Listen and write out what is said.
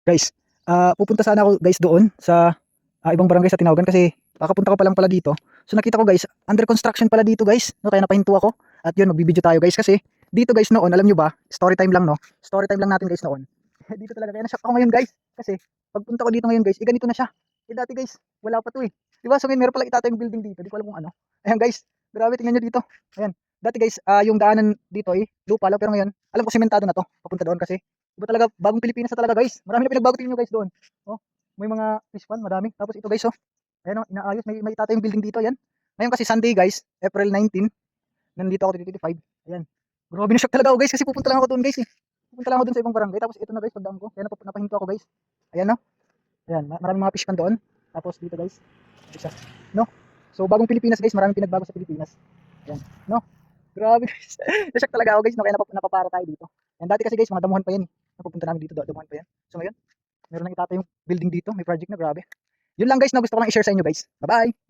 Guys, pupunta sana ako guys doon sa ibang barangay sa Tinawagan kasi kakapunta ko pa lang pala dito. So nakita ko guys, under construction pala dito guys, no? Kaya napahinto ako. At yun, magbibideo tayo guys kasi dito guys noon, alam nyo ba, story time lang no? Story time lang natin guys noon. Dito talaga, kaya na-shock ako ngayon guys. Kasi pagpunta ko dito ngayon guys, ganito na siya. Dati guys, wala pa to eh. Diba? So ngayon meron pala itatayong building dito, di ko alam kung ano. Ayan guys, grabe, tingnan nyo dito. Ayan. Dati guys, yung daanan dito eh, lupa lang, pero ngayon, alam ko sementado na to, papunta doon kasi iba talaga, bagong Pilipinas na talaga guys. Marami na pinagbago, tingin nyo guys doon. Oh, may mga fish pond, madami. Tapos ito guys, oh. Ayan, oh, inaayos, may itatayong building dito, yan. Ngayon kasi Sunday guys, April 19, nandito ako 2025. Ayan. Grabe na shock talaga ako guys kasi pupunta lang ako doon guys eh. Pupunta lang ako doon sa ibang barangay. Tapos ito na guys, pagdaan ko. Kaya napahinto ako guys. Ayan no. Ayan, maraming mga fish pond doon. Tapos dito guys, isa. No? So bagong Pilipinas guys, maraming pinagbago sa Pilipinas. Ayan, no? Grabe guys. Na-shock talaga ako guys, no? Kaya napapara tayo dito. And dati kasi guys, mga damuhan pa yan. Napupunta namin dito, damuhan pa yan. So ngayon, meron nang itatay yung building dito, may project na, grabe. Yun lang guys, no, gusto ko lang i-share sa inyo guys. Bye-bye!